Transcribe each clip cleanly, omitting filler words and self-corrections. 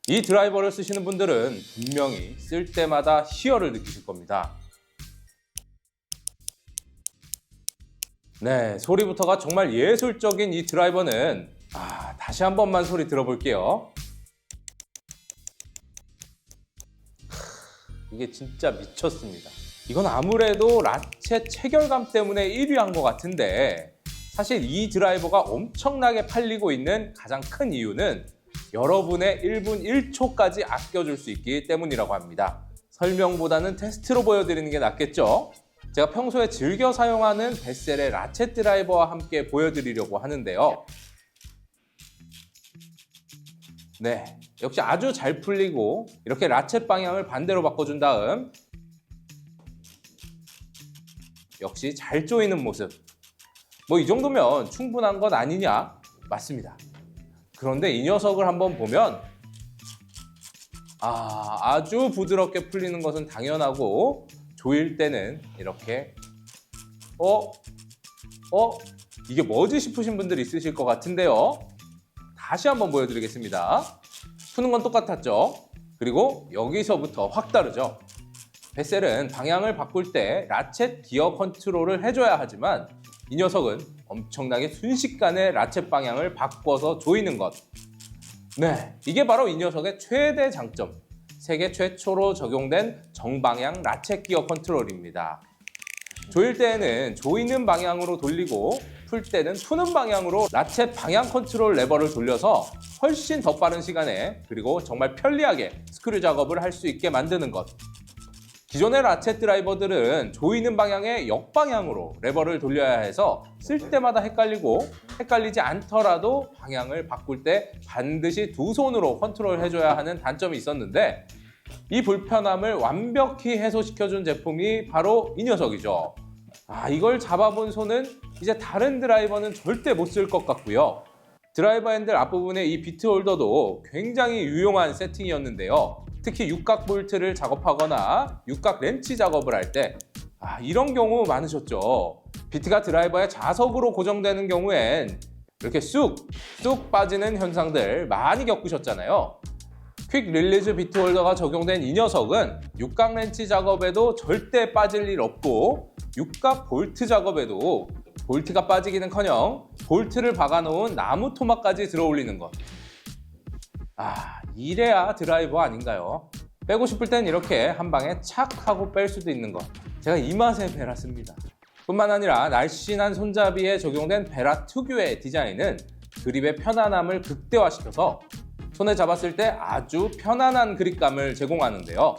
이 드라이버를 쓰시는 분들은 분명히 쓸 때마다 희열을 느끼실 겁니다. 네, 소리부터가 정말 예술적인 이 드라이버는 다시 한 번만 소리 들어볼게요. 이게 진짜 미쳤습니다. 이건 아무래도 라쳇 체결감 때문에 1위한 것 같은데, 사실 이 드라이버가 엄청나게 팔리고 있는 가장 큰 이유는 여러분의 1분 1초까지 아껴줄 수 있기 때문이라고 합니다. 설명보다는 테스트로 보여드리는 게 낫겠죠? 제가 평소에 즐겨 사용하는 베셀의 라쳇 드라이버와 함께 보여드리려고 하는데요. 네, 역시 아주 잘 풀리고 이렇게 라쳇 방향을 반대로 바꿔준 다음 역시 잘 조이는 모습. 뭐 이 정도면 충분한 것 아니냐? 맞습니다. 그런데 이 녀석을 한번 보면 아주 부드럽게 풀리는 것은 당연하고, 조일 때는 이렇게 이게 뭐지 싶으신 분들 있으실 것 같은데요. 다시 한번 보여드리겠습니다. 푸는 건 똑같았죠? 그리고 여기서부터 확 다르죠? 베셀은 방향을 바꿀 때 라쳇 기어 컨트롤을 해줘야 하지만 이 녀석은 엄청나게 순식간에 라쳇 방향을 바꿔서 조이는 것. 네, 이게 바로 이 녀석의 최대 장점. 세계 최초로 적용된 정방향 라쳇 기어 컨트롤입니다. 조일 때에는 조이는 방향으로 돌리고 풀 때는 푸는 방향으로 라쳇 방향 컨트롤 레버를 돌려서 훨씬 더 빠른 시간에, 그리고 정말 편리하게 스크류 작업을 할 수 있게 만드는 것. 기존의 라쳇 드라이버들은 조이는 방향의 역방향으로 레버를 돌려야 해서 쓸 때마다 헷갈리고, 헷갈리지 않더라도 방향을 바꿀 때 반드시 두 손으로 컨트롤 해줘야 하는 단점이 있었는데, 이 불편함을 완벽히 해소시켜준 제품이 바로 이 녀석이죠. 이걸 잡아본 손은 이제 다른 드라이버는 절대 못 쓸 것 같고요. 드라이버 핸들 앞부분의 이 비트 홀더도 굉장히 유용한 세팅이었는데요. 특히 육각 볼트를 작업하거나 육각 렌치 작업을 할 때 이런 경우 많으셨죠. 비트가 드라이버의 자석으로 고정되는 경우엔 이렇게 쑥 빠지는 현상들 많이 겪으셨잖아요. 퀵 릴리즈 비트 홀더가 적용된 이 녀석은 육각 렌치 작업에도 절대 빠질 일 없고, 육각 볼트 작업에도 볼트가 빠지기는커녕 볼트를 박아놓은 나무 토막까지 들어올리는 것. 이래야 드라이버 아닌가요? 빼고 싶을 땐 이렇게 한 방에 착 하고 뺄 수도 있는 것. 제가 이 맛에 베라씁니다. 뿐만 아니라 날씬한 손잡이에 적용된 베라 특유의 디자인은 그립의 편안함을 극대화시켜서 손에 잡았을 때 아주 편안한 그립감을 제공하는데요.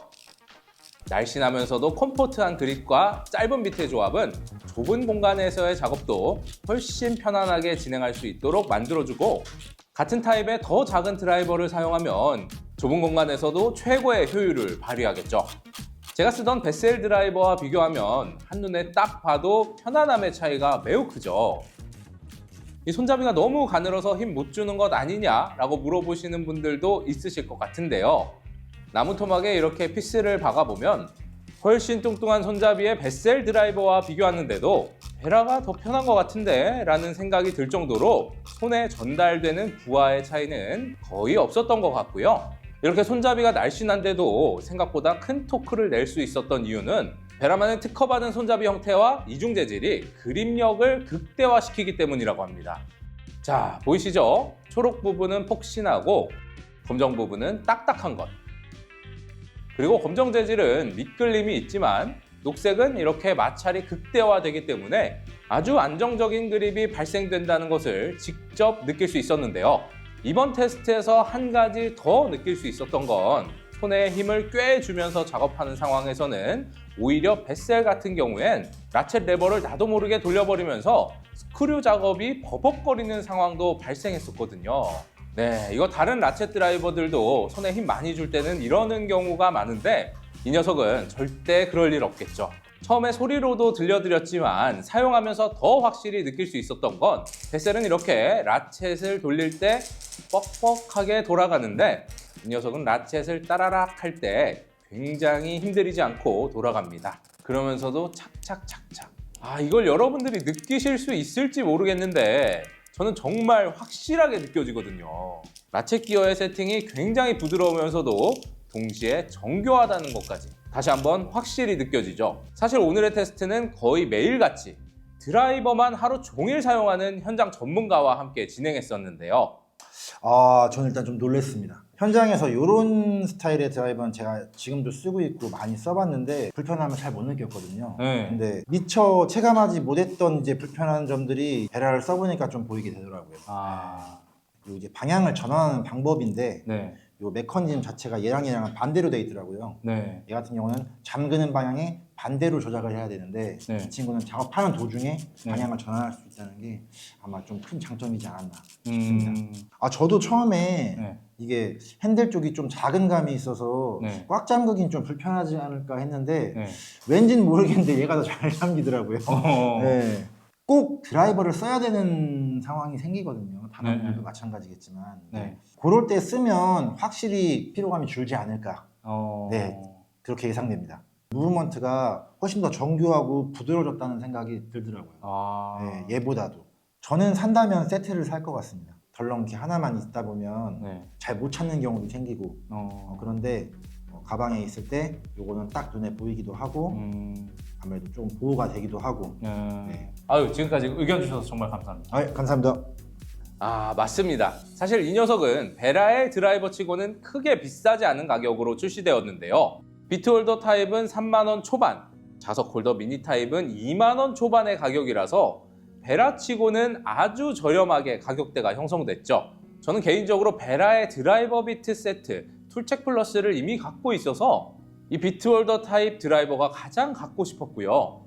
날씬하면서도 컴포트한 그립과 짧은 비트의 조합은 좁은 공간에서의 작업도 훨씬 편안하게 진행할 수 있도록 만들어주고, 같은 타입의 더 작은 드라이버를 사용하면 좁은 공간에서도 최고의 효율을 발휘하겠죠. 제가 쓰던 베셀 드라이버와 비교하면 한눈에 딱 봐도 편안함의 차이가 매우 크죠. 이 손잡이가 너무 가늘어서 힘 못 주는 것 아니냐라고 물어보시는 분들도 있으실 것 같은데요. 나무 토막에 이렇게 피스를 박아보면 훨씬 뚱뚱한 손잡이의 베셀 드라이버와 비교하는데도 베라가 더 편한 것 같은데 라는 생각이 들 정도로 손에 전달되는 부하의 차이는 거의 없었던 것 같고요. 이렇게 손잡이가 날씬한데도 생각보다 큰 토크를 낼 수 있었던 이유는 베라만의 특허받은 손잡이 형태와 이중 재질이 그립력을 극대화시키기 때문이라고 합니다. 자, 보이시죠? 초록 부분은 폭신하고 검정 부분은 딱딱한 것. 그리고 검정 재질은 미끌림이 있지만 녹색은 이렇게 마찰이 극대화되기 때문에 아주 안정적인 그립이 발생된다는 것을 직접 느낄 수 있었는데요. 이번 테스트에서 한 가지 더 느낄 수 있었던 건 손에 힘을 꽤 주면서 작업하는 상황에서는 오히려 베셀 같은 경우엔 라쳇 레버를 나도 모르게 돌려버리면서 스크류 작업이 버벅거리는 상황도 발생했었거든요. 네, 이거 다른 라쳇 드라이버들도 손에 힘 많이 줄 때는 이러는 경우가 많은데 이 녀석은 절대 그럴 일 없겠죠. 처음에 소리로도 들려드렸지만 사용하면서 더 확실히 느낄 수 있었던 건 베셀은 이렇게 라쳇을 돌릴 때 뻑뻑하게 돌아가는데 이 녀석은 라쳇을 따라락 할 때 굉장히 힘들이지 않고 돌아갑니다. 그러면서도 착착착착. 이걸 여러분들이 느끼실 수 있을지 모르겠는데 저는 정말 확실하게 느껴지거든요. 라쳇 기어의 세팅이 굉장히 부드러우면서도 동시에 정교하다는 것까지 다시 한번 확실히 느껴지죠. 사실 오늘의 테스트는 거의 매일같이 드라이버만 하루 종일 사용하는 현장 전문가와 함께 진행했었는데요. 저는 일단 좀 놀랐습니다. 현장에서 이런 스타일의 드라이버는 제가 지금도 쓰고 있고 많이 써봤는데 불편함을 잘 못 느꼈거든요. 네. 근데 미처 체감하지 못했던 이제 불편한 점들이 베라를 써보니까 좀 보이게 되더라고요. 그리고 이제 방향을 전환하는 방법인데 네. 이 메커니즘 자체가 얘랑 반대로 돼 있더라고요. 네. 얘 같은 경우는 잠그는 방향에 반대로 조작을 해야 되는데 네. 이 친구는 작업하는 도중에 방향을 전환할 수 있다는 게 아마 좀 큰 장점이지 않았나 싶습니다. 저도 처음에 네. 이게 핸들 쪽이 좀 작은 감이 있어서 네. 꽉 잠그긴 좀 불편하지 않을까 했는데 네. 왠지는 모르겠는데 얘가 더 잘 잠기더라고요. 네. 꼭 드라이버를 써야 되는 상황이 생기거든요. 다른 분들도 마찬가지겠지만 네. 그럴 때 쓰면 확실히 피로감이 줄지 않을까. 네, 그렇게 예상됩니다. 무브먼트가 훨씬 더 정교하고 부드러워졌다는 생각이 들더라고요. 네, 얘보다도. 저는 산다면 세트를 살 것 같습니다. 덜렁 이렇게 하나만 있다 보면 네. 잘 못 찾는 경우도 생기고 그런데 가방에 있을 때 요거는 딱 눈에 보이기도 하고 아무래도 좀 보호가 되기도 하고. 네. 아유, 지금까지 의견 주셔서 정말 감사합니다. 감사합니다. 맞습니다. 사실 이 녀석은 베라의 드라이버 치고는 크게 비싸지 않은 가격으로 출시되었는데요. 비트홀더 타입은 3만원 초반, 자석 홀더 미니 타입은 2만원 초반의 가격이라서 베라 치고는 아주 저렴하게 가격대가 형성됐죠. 저는 개인적으로 베라의 드라이버 비트 세트 툴책 플러스를 이미 갖고 있어서 이 비트홀더 타입 드라이버가 가장 갖고 싶었고요.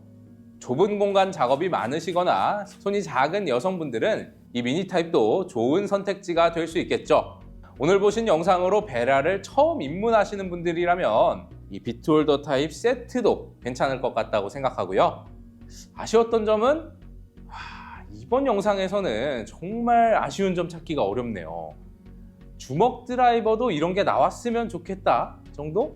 좁은 공간 작업이 많으시거나 손이 작은 여성분들은 이 미니 타입도 좋은 선택지가 될 수 있겠죠. 오늘 보신 영상으로 베라를 처음 입문하시는 분들이라면 이 비트홀더 타입 세트도 괜찮을 것 같다고 생각하고요. 아쉬웠던 점은 이번 영상에서는 정말 아쉬운 점 찾기가 어렵네요. 주먹 드라이버도 이런 게 나왔으면 좋겠다 정도?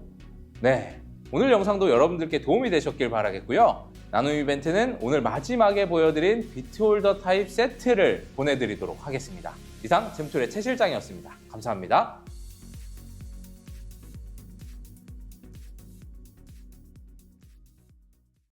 네, 오늘 영상도 여러분들께 도움이 되셨길 바라겠고요. 나눔 이벤트는 오늘 마지막에 보여드린 비트홀더 타입 세트를 보내드리도록 하겠습니다. 이상 잼툴의 최 실장이었습니다. 감사합니다.